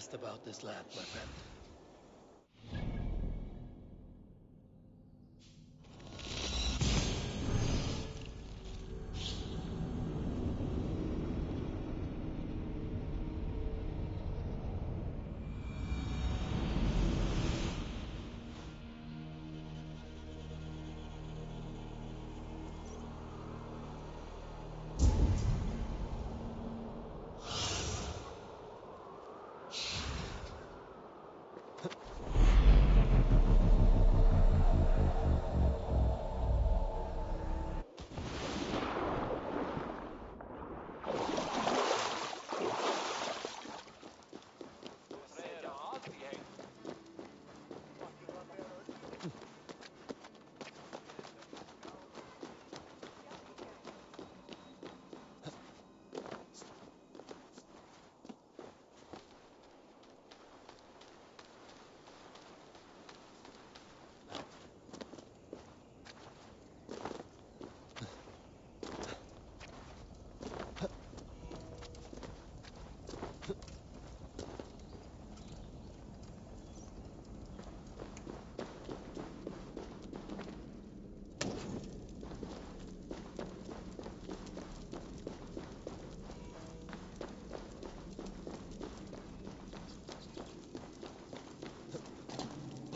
asked about this land, my friend.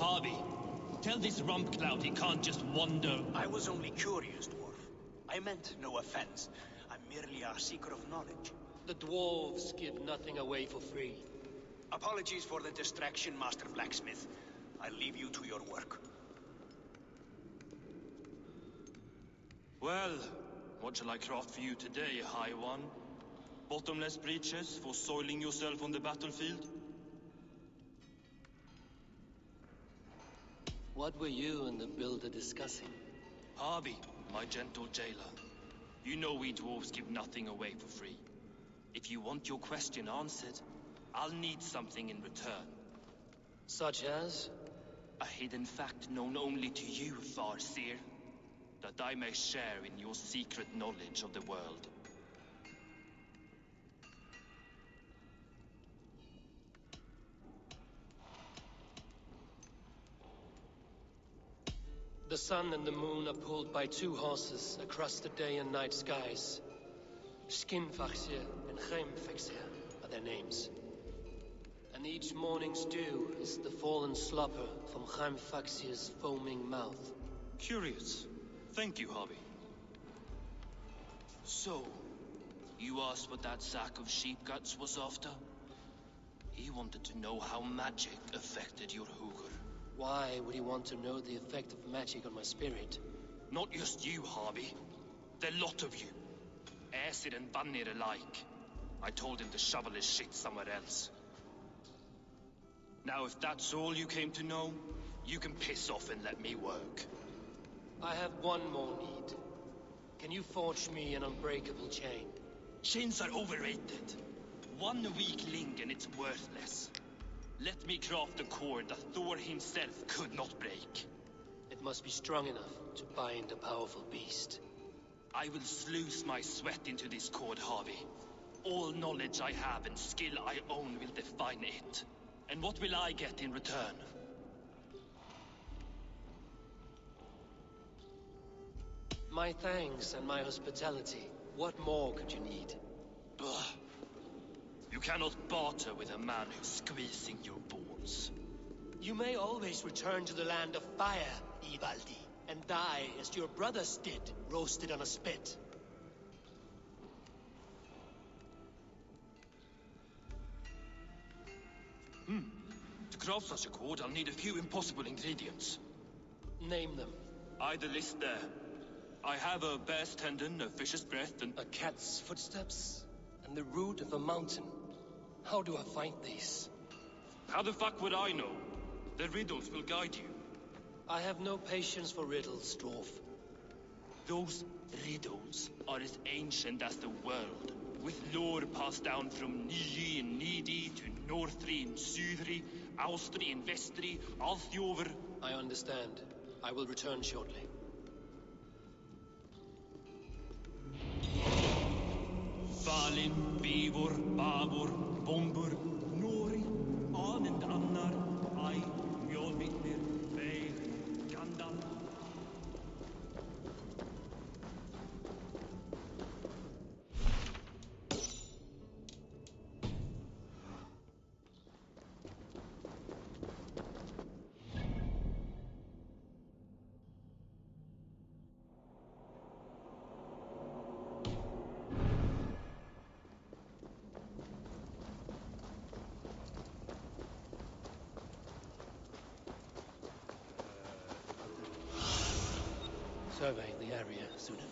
Harvey, tell this rump cloud he can't just wander. I was only curious, dwarf. I meant no offense. I'm merely a seeker of knowledge. The dwarves give nothing away for free. Apologies for the distraction, Master Blacksmith. I'll leave you to your work. Well, what shall I craft for you today, High One? Bottomless breeches for soiling yourself on the battlefield? What were you and the builder discussing? Harvey, my gentle jailer. You know we dwarves give nothing away for free. If you want your question answered, I'll need something in return. Such as? A hidden fact known only to you, Farseer. That I may share in your secret knowledge of the world. The sun and the moon are pulled by two horses across the day and night skies. Skinfaxir and Heimfaxir are their names. And each morning's dew is the fallen slopper from Heimfaxir's foaming mouth. Curious. Thank you, Harvey. So, you asked what that sack of sheep guts was after? He wanted to know how magic affected your hooker. Why would he want to know the effect of magic on my spirit? Not just you, Harvey. The lot of you. Aesir and Vanir alike. I told him to shovel his shit somewhere else. Now, if that's all you came to know, you can piss off and let me work. I have one more need. Can you forge me an unbreakable chain? Chains are overrated. One weak link and it's worthless. Let me craft a cord that Thor himself could not break. It must be strong enough to bind a powerful beast. I will sluice my sweat into this cord, Harvey. All knowledge I have and skill I own will define it. And what will I get in return? My thanks and my hospitality. What more could you need? Ugh. You cannot barter with a man who's squeezing your balls. You may always return to the land of fire, Ivaldi, and die as your brothers did, roasted on a spit. To craft such a cord, I'll need a few impossible ingredients. Name them. The list there. I have a bear's tendon, a fish's breath, and... A cat's footsteps, and the root of a mountain. How do I find these? How the fuck would I know? The riddles will guide you. I have no patience for riddles, dwarf. Those riddles are as ancient as the world, with lore passed down from Niji and Nidi to Northri and Sudri, Austri and Vestri, Althjover. I understand. I will return shortly. Valin, Bivor, Bavor, Bombur, Nori, Anand Annar, I, Mjolvitnir, Veil, Gandalf. Surveying the area, Sunan.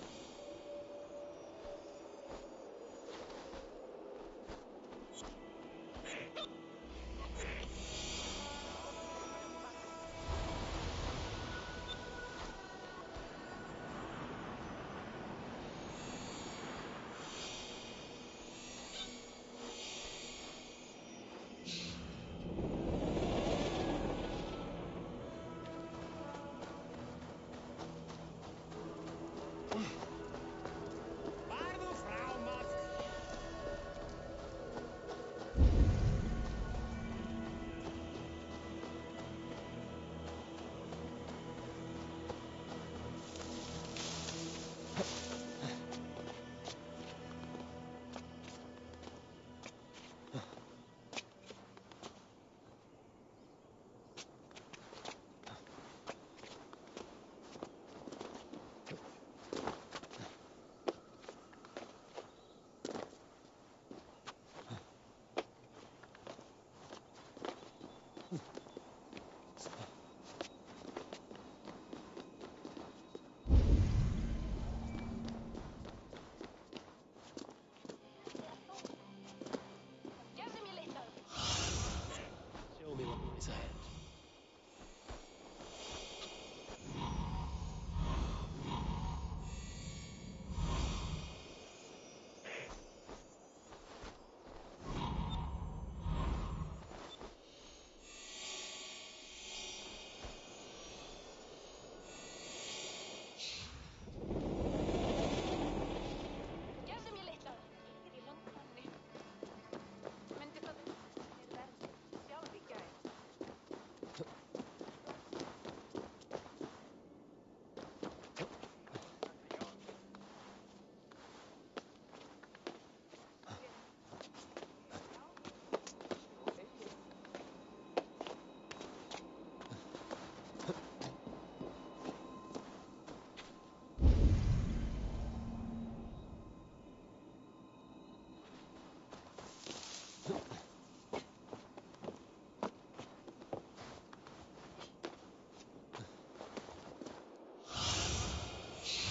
Show me what lies ahead.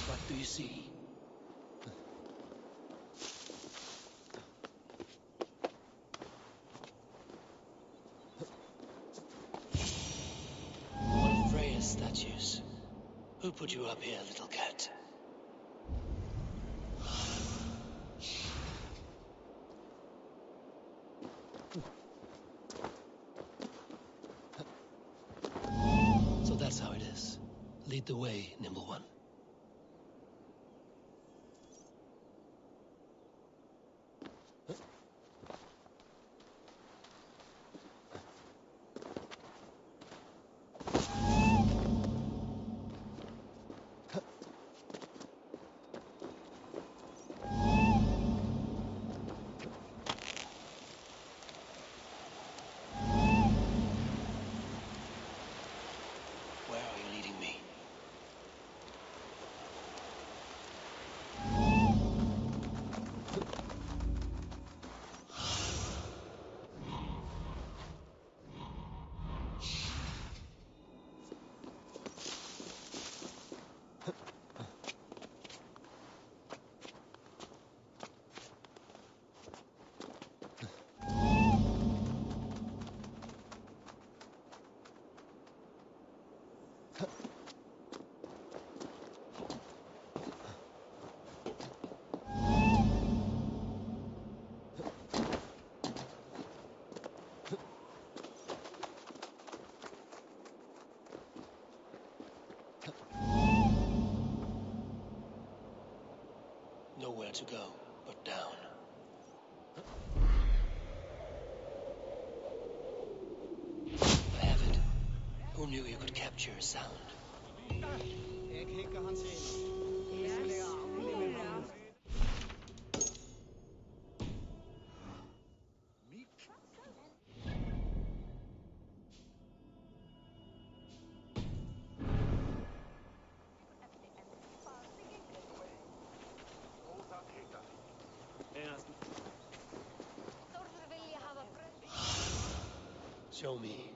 What do you see? One of Freya's statues. Who put you up here, little cat? So that's how it is. Lead the way, nimble one. Where are you leading me? Nowhere to go but down. Who knew you could capture a sound? Show me.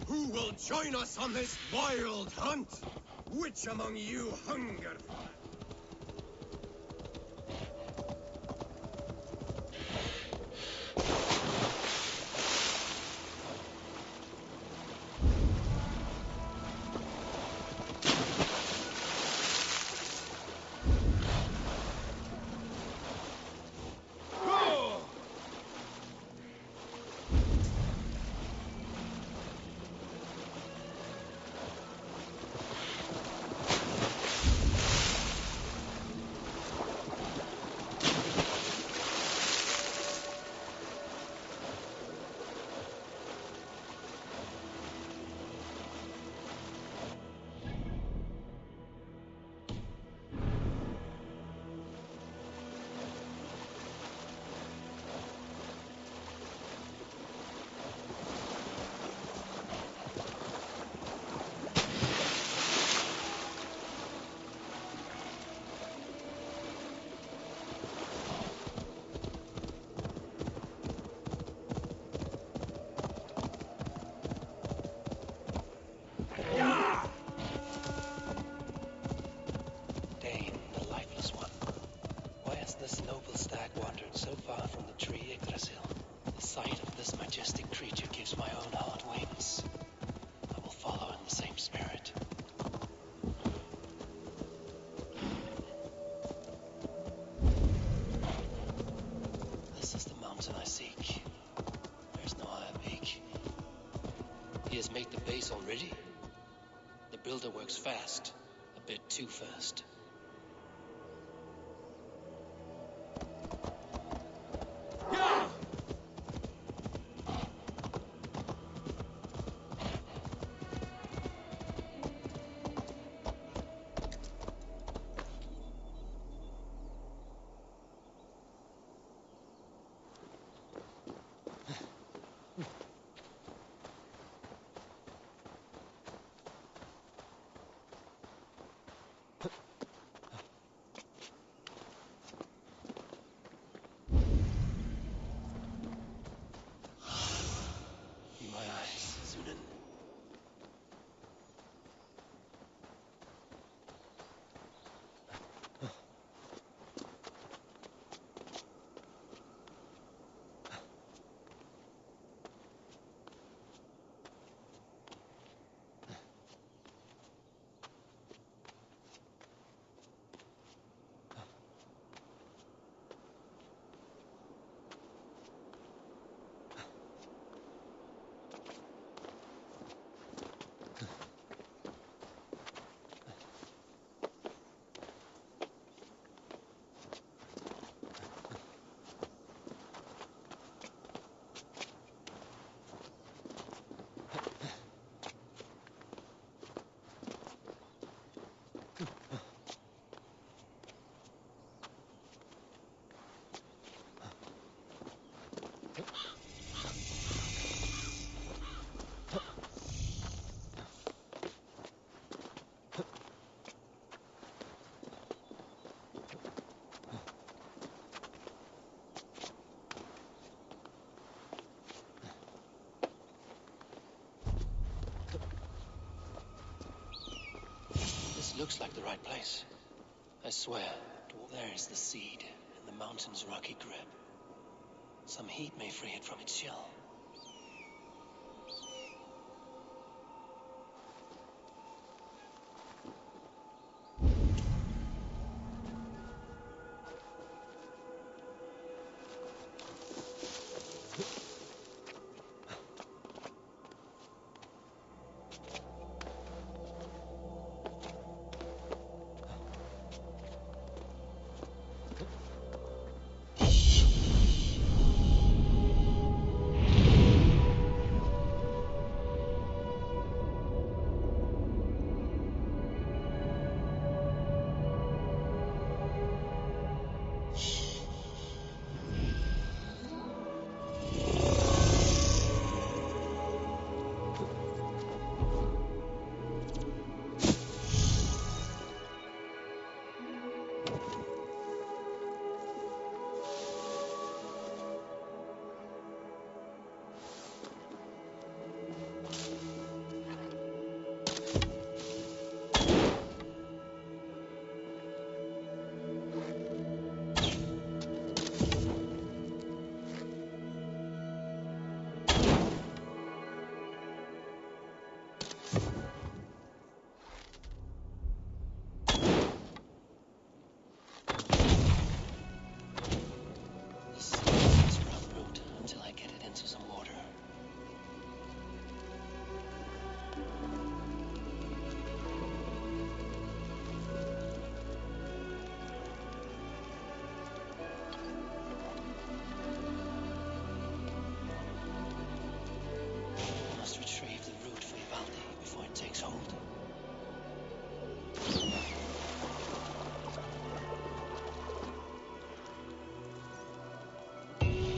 Who will join us on this wild hunt? Which among you hunger for it? base already? The builder works fast. A bit too fast. Looks like the right place. I swear, there is the seed in the mountain's rocky grip. Some heat may free it from its shell.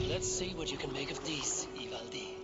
Let's see what you can make of these, Ivaldi.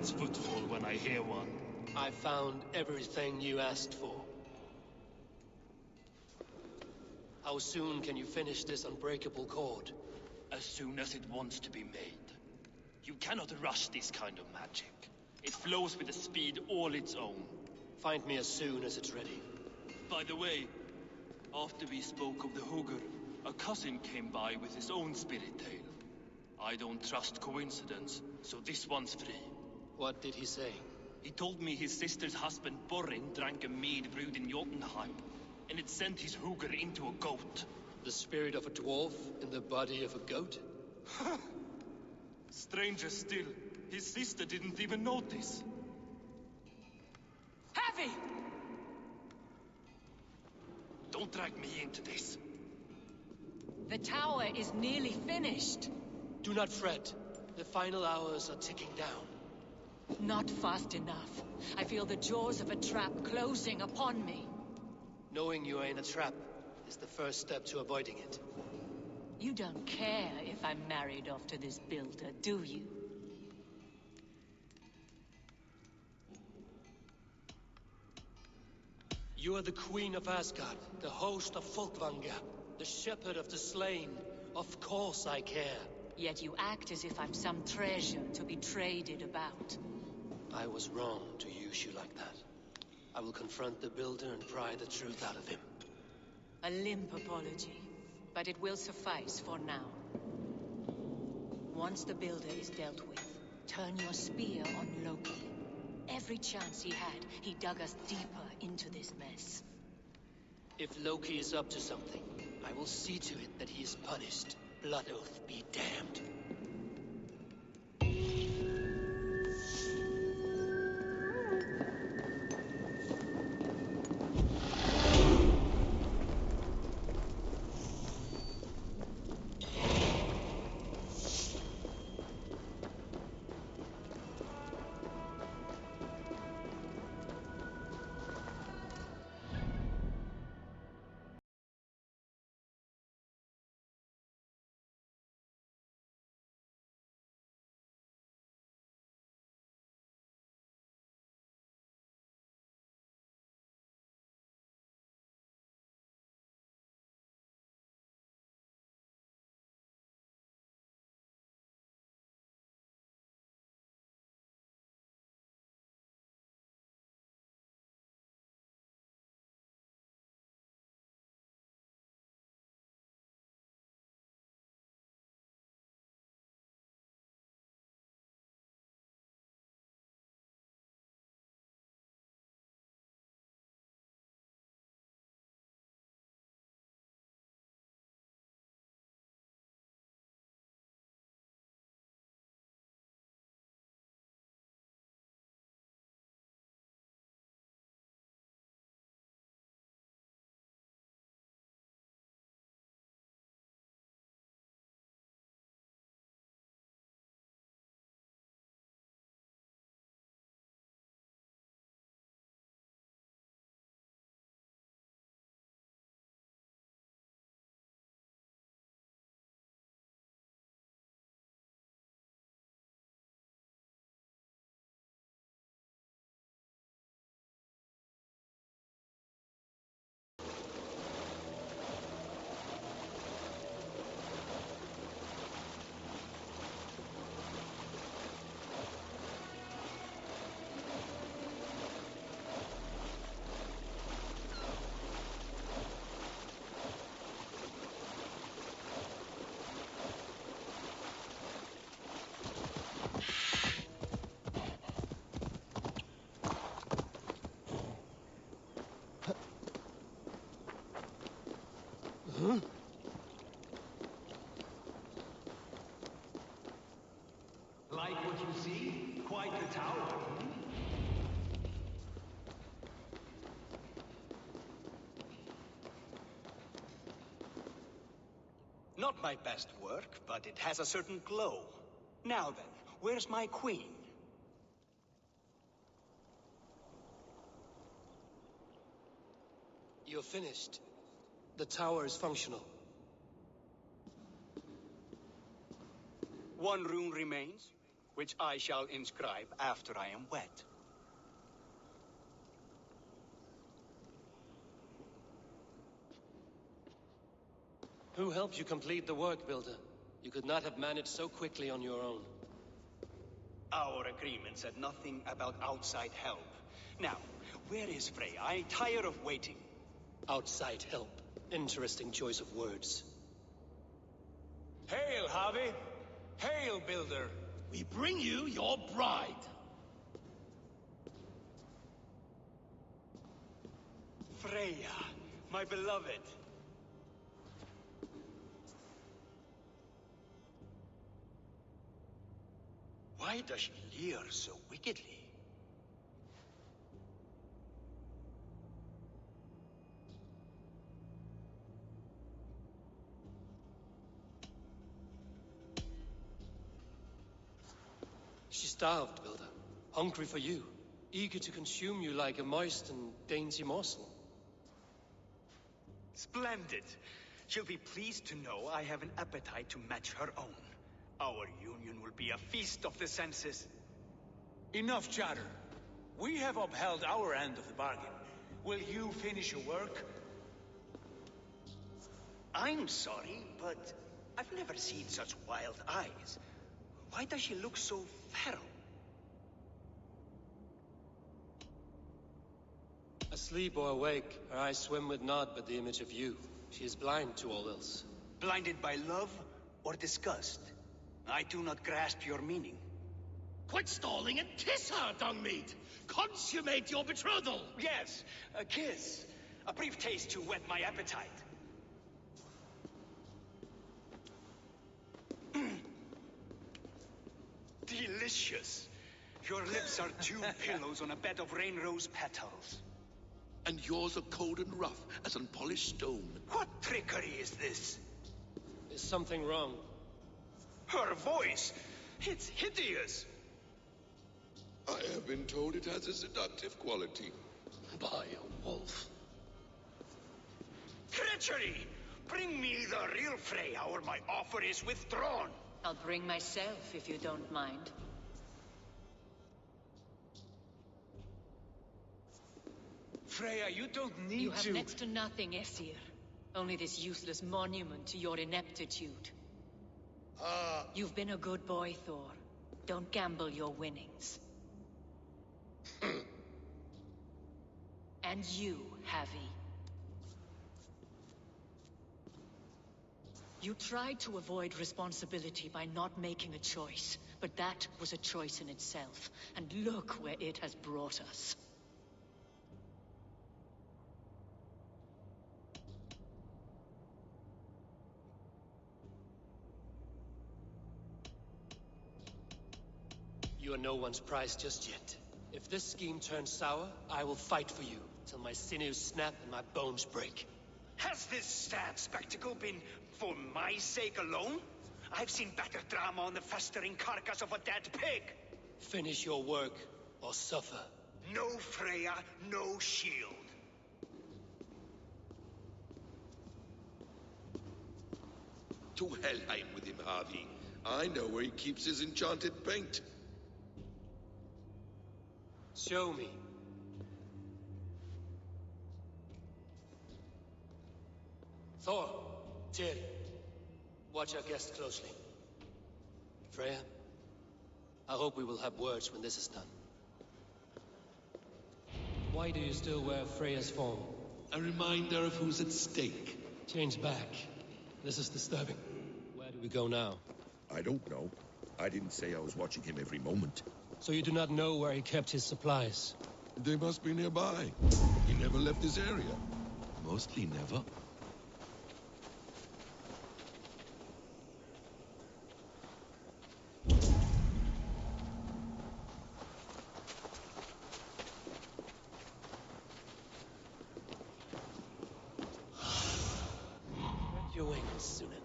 heart's footfall when I hear one. I found everything you asked for. How soon can you finish this unbreakable cord? As soon as it wants to be made. You cannot rush this kind of magic. It flows with a speed all its own. Find me as soon as it's ready. By the way, after we spoke of the Hugr, a cousin came by with his own spirit tale. I don't trust coincidence, so this one's free. What did he say? He told me his sister's husband Borin drank a mead brewed in Jotunheim, and it sent his Hugr into a goat. The spirit of a dwarf in the body of a goat? Stranger still, his sister didn't even notice. Heavy! Don't drag me into this. The tower is nearly finished. Do not fret. The final hours are ticking down. Not fast enough. I feel the jaws of a trap closing upon me. Knowing you are in a trap is the first step to avoiding it. You don't care if I'm married off to this builder, do you? You are the Queen of Asgard, the host of Folkvanga, the shepherd of the slain. Of course I care. Yet you act as if I'm some treasure to be traded about. I was wrong to use you like that. I will confront the builder and pry the truth out of him. A limp apology, but it will suffice for now. Once the builder is dealt with, turn your spear on Loki. Every chance he had, he dug us deeper into this mess. If Loki is up to something, I will see to it that he is punished. Blood Oath be damned. Like what you see? Quite the tower. Not my best work, but it has a certain glow. Now then, where's my queen? You're finished. The tower is functional. One room remains. which I shall inscribe after I am wed. Who helped you complete the work, Builder? You could not have managed so quickly on your own. Our agreement said nothing about outside help. Now, where is Freya? I tire of waiting. Outside help. Interesting choice of words. Hail, Harvey! Hail, Builder! We bring you your bride. Freya, my beloved. Why does she leer so wickedly? She's starved, Builder. Hungry for you. Eager to consume you like a moist and dainty morsel. Splendid. She'll be pleased to know I have an appetite to match her own. Our union will be a feast of the senses. Enough chatter. We have upheld our end of the bargain. Will you finish your work? I'm sorry, but I've never seen such wild eyes. Why does she look so feral? Asleep or awake, her eyes swim with naught but the image of you. She is blind to all else. Blinded by love or disgust? I do not grasp your meaning. Quit stalling and kiss her, Dungmeat! Consummate your betrothal! Yes, a kiss. A brief taste to whet my appetite. Delicious. Your lips are two pillows on a bed of rain rose petals. And yours are cold and rough as unpolished stone. What trickery is this? Is something wrong? Her voice! It's hideous! I have been told it has a seductive quality. By a wolf. Treachery! Bring me the real Freya or my offer is withdrawn! I'll bring myself if you don't mind. Freya, you don't need You have to... next to nothing, Esir. Only this useless monument to your ineptitude. You've been a good boy, Thor. Don't gamble your winnings. And you, Havi. You tried to avoid responsibility by not making a choice, but that was a choice in itself. And look where it has brought us. You are no one's prize just yet. If this scheme turns sour, I will fight for you, till my sinews snap and my bones break. Has this sad spectacle been for my sake alone? I've seen better drama on the festering carcass of a dead pig. Finish your work, or suffer. No Freya, no shield. To Helheim with him, Harvey. I know where he keeps his enchanted paint. Show me. Thor, Tyr, watch our guest closely. Freya, I hope we will have words when this is done. Why do you still wear Freya's form? A reminder of who's at stake. Change back. This is disturbing. Where do we go now? I don't know. I didn't say I was watching him every moment. So you do not know where he kept his supplies? They must be nearby. He never left this area. Mostly never. Spread your wings, Sunan.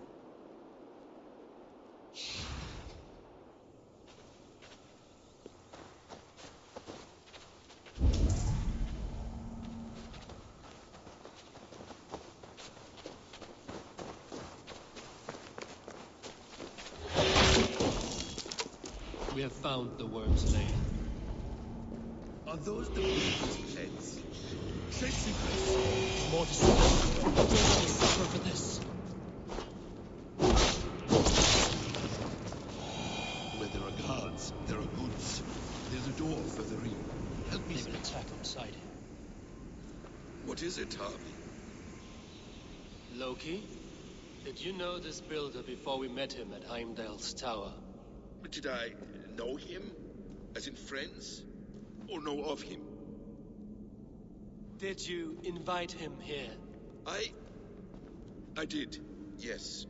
We have found the worm's lair. Are those the people's pets? Say secrets. More discipline. Don't let me suffer for this. Where there are guards, there are goods. There's a door further in. Help me. They will attack outside. What is it, Harvey? Loki? Did you know this builder before we met him at Heimdall's tower? Did I know him? As in friends? Or know of him? Did you invite him here? I did, yes.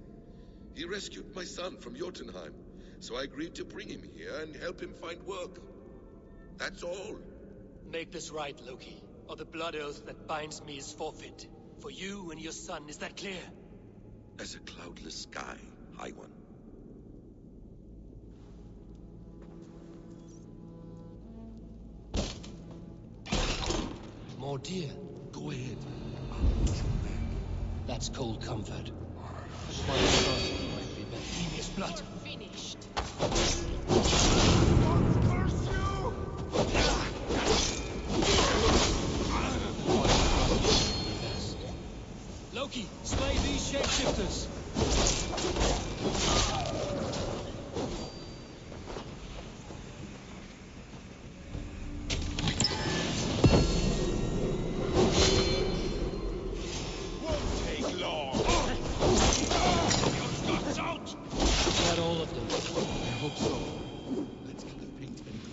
He rescued my son from Jotunheim, so I agreed to bring him here and help him find work. That's all. Make this right, Loki, or the blood oath that binds me is forfeit. For you and your son, is that clear? As a cloudless sky, High One. More deer. Go ahead. That's cold comfort. My son might be better. Previous blood. Finished. Loki, slay these shapeshifters! Won't take long. Your out! Is that all of them? I hope so. Let's get the paint and go.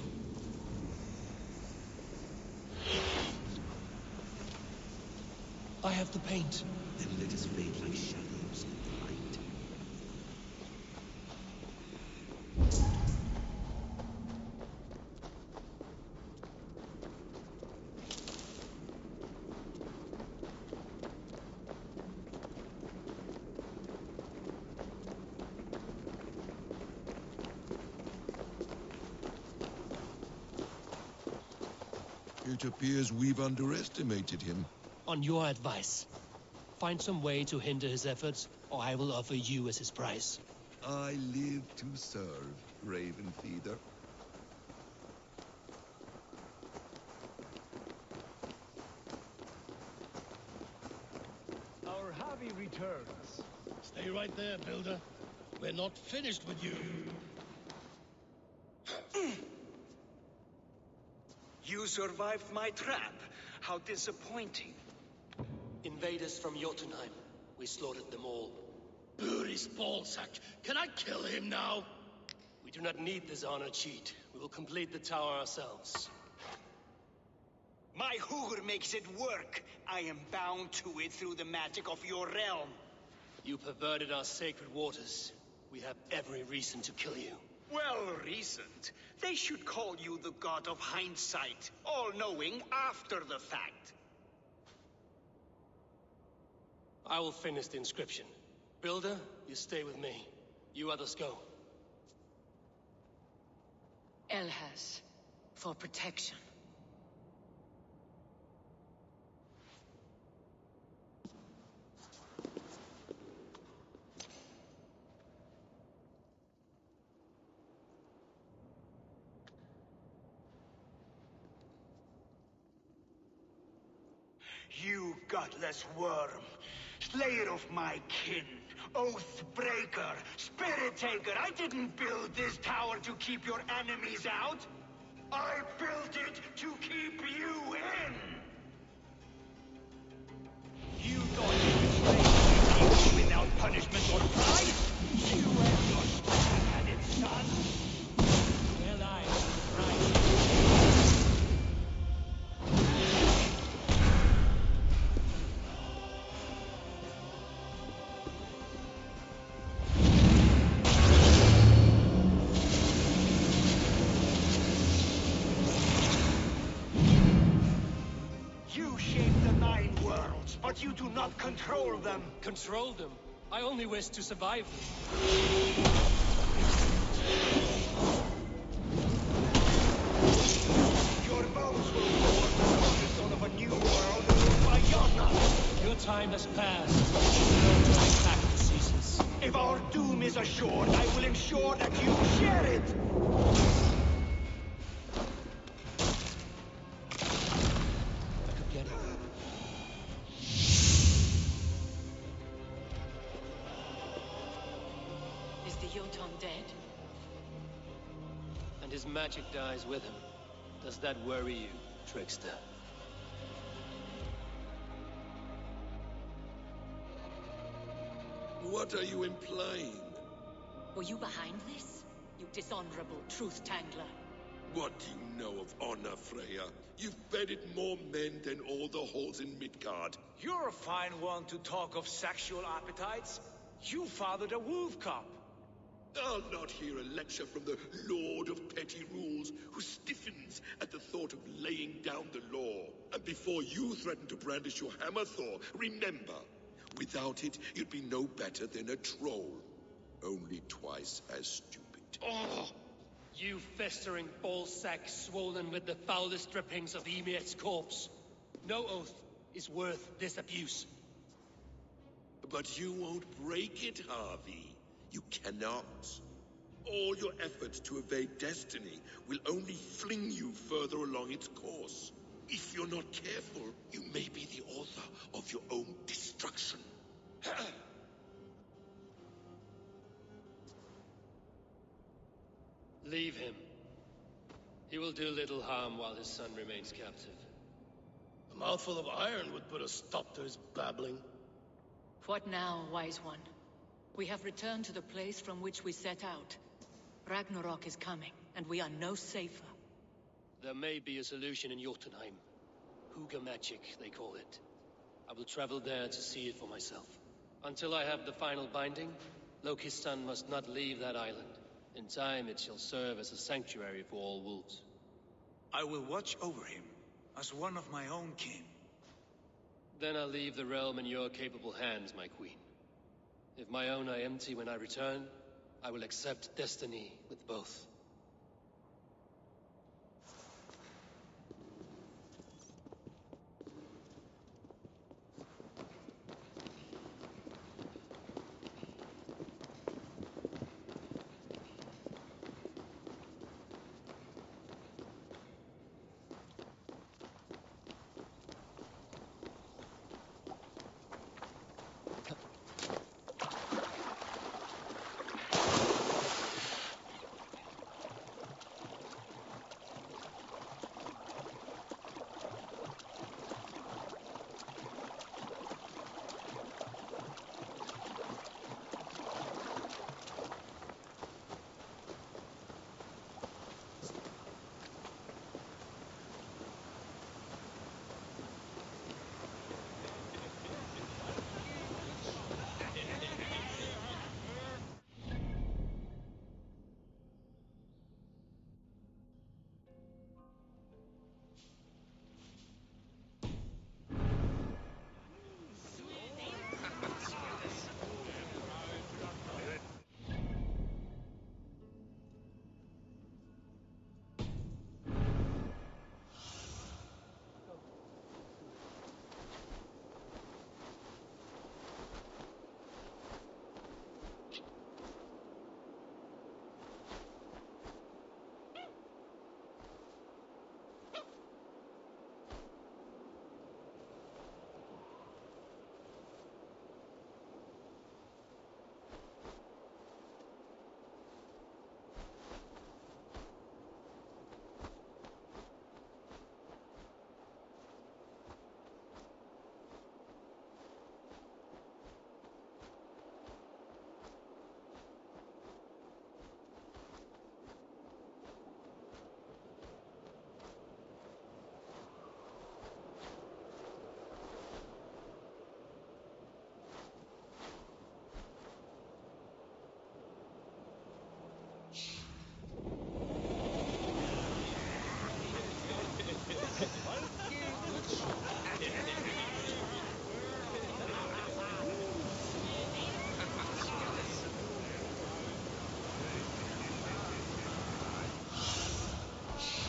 I have the paint. Then let us fade like shadows in the light. It appears we've underestimated him. On your advice. Find some way to hinder his efforts, or I will offer you as his price. I live to serve, Ravenfeeder. Our Harvey returns. Stay right there, Builder. We're not finished with you. You survived my trap. How disappointing. Invaders from Jotunheim. We slaughtered them all. Buri's ballsack. Can I kill him now? We do not need this honor cheat. We will complete the tower ourselves. My Hugr makes it work. I am bound to it through the magic of your realm. You perverted our sacred waters. We have every reason to kill you. Well reasoned. They should call you the god of hindsight, all-knowing after the fact. I will finish the inscription. Builder, you stay with me. You others go. Elhas, for protection. You godless worm, slayer of my kin, oath breaker, spirit taker. I didn't build this tower to keep your enemies out. I built it to keep you in. You thought you could slay me without punishment or pride? You and your stupid son. Well, I You shape the 9 worlds, but you do not control them. control them. I only wish to survive them. Your bones will form the cornerstone of a new world ruled by Jotnar. Your time has passed. No time back to ceases. If our doom is assured, I will ensure that you share it. Jotun dead? And his magic dies with him. Does that worry you, trickster? What are you implying? Were you behind this? You dishonorable truth-tangler. What do you know of honor, Freya? You've bedded more men than all the halls in Midgard. You're a fine one to talk of sexual appetites. You fathered a wolf cub. I'll not hear a lecture from the Lord of Petty Rules, who stiffens at the thought of laying down the law. And before you threaten to brandish your hammer, Thor, remember, without it, you'd be no better than a troll. Only twice as stupid. Oh! You festering ballsack swollen with the foulest drippings of Ymir's corpse. No oath is worth this abuse. But you won't break it, Harvey. You cannot. All your efforts to evade destiny will only fling you further along its course. If you're not careful, you may be the author of your own destruction. Leave him. He will do little harm while his son remains captive. A mouthful of iron would put a stop to his babbling. What now, wise one? We have returned to the place from which we set out. Ragnarok is coming, and we are no safer. There may be a solution in Jotunheim. Huga magic, they call it. I will travel there to see it for myself. Until I have the final binding, Loki's son must not leave that island. In time, it shall serve as a sanctuary for all wolves. I will watch over him, as one of my own kin. Then I'll leave the realm in your capable hands, my queen. If my own are empty when I return, I will accept destiny with both.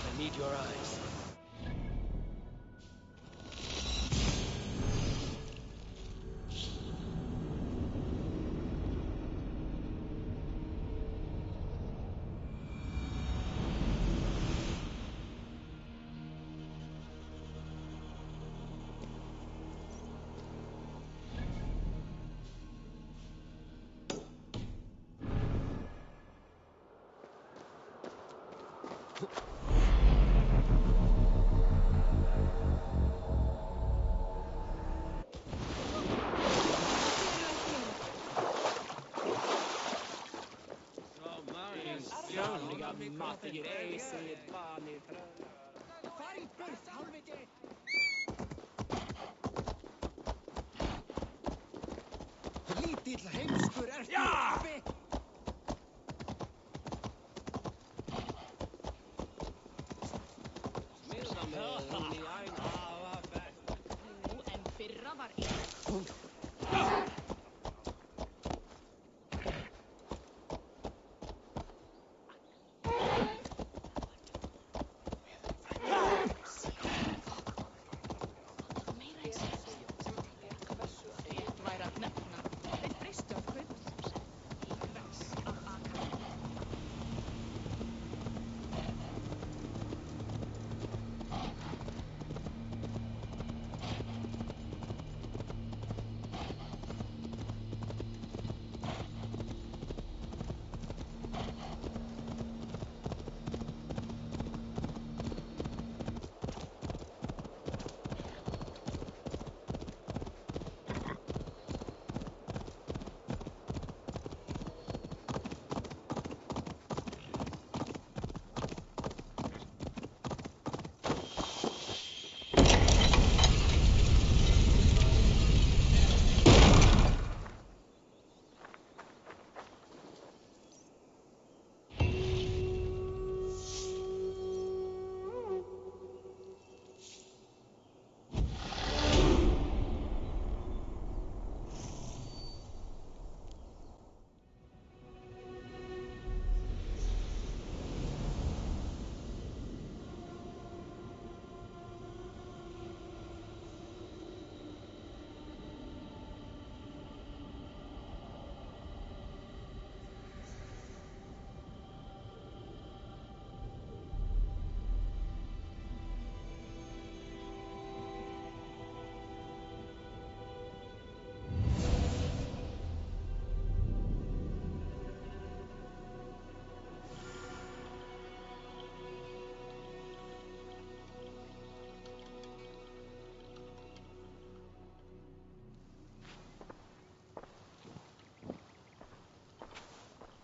I need your eyes. Mattigir eisið, bani, trölla. Far í burt, hálfviti! Lítill heimskur ertu, api! Smilda með hún í æna. Nú, en fyrra var einn.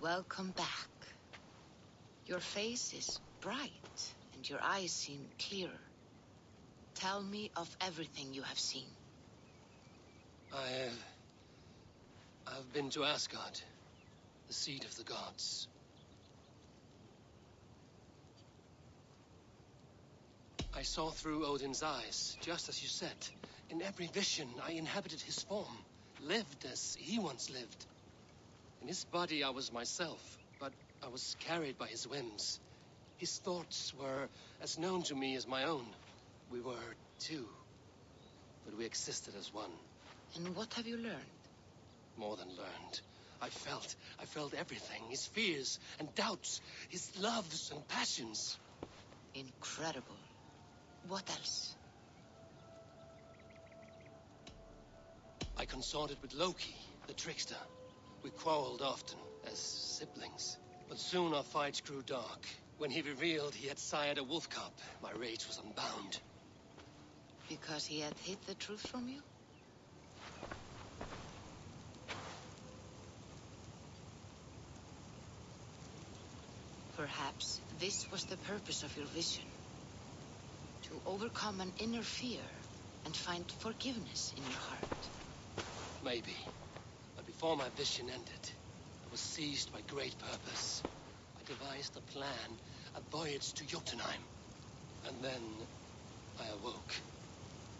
Welcome back. Your face is bright, and your eyes seem clearer. Tell me of everything you have seen. I've been to Asgard, the seat of the gods. I saw through Odin's eyes, just as you said. In every vision, I inhabited his form, lived as he once lived. In his body, I was myself, but I was carried by his whims. His thoughts were as known to me as my own. We were two, but we existed as one. And what have you learned? More than learned. I felt everything. His fears and doubts, his loves and passions. Incredible. What else? I consorted with Loki, the trickster. We quarreled often, as siblings. But soon our fights grew dark. When he revealed he had sired a wolf cub, my rage was unbound. Because he had hid the truth from you? Perhaps this was the purpose of your vision. To overcome an inner fear and find forgiveness in your heart. Maybe. But before my vision ended, I was seized by great purpose. I devised a plan, a voyage to Jotunheim. And then I awoke.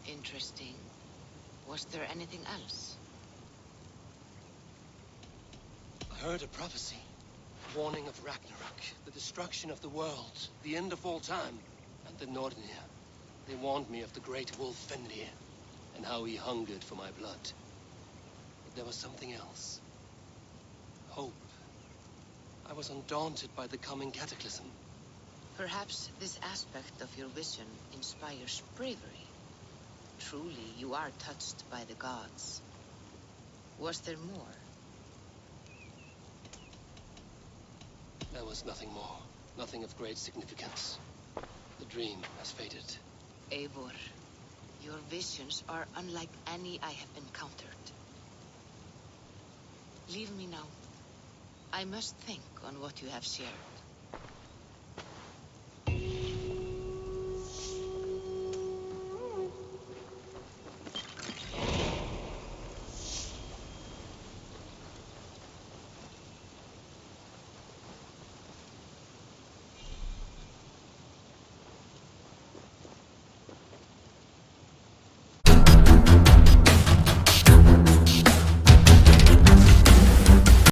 Interesting. Was there anything else? I heard a prophecy. A warning of Ragnarok, the destruction of the world, the end of all time. And the Nornir. They warned me of the great wolf Fenrir, and how he hungered for my blood. But there was something else. Hope. I was undaunted by the coming cataclysm. Perhaps this aspect of your vision inspires bravery. Truly, you are touched by the gods. Was there more? There was nothing more. Nothing of great significance. The dream has faded. Eivor, your visions are unlike any I have encountered. Leave me now. I must think on what you have shared.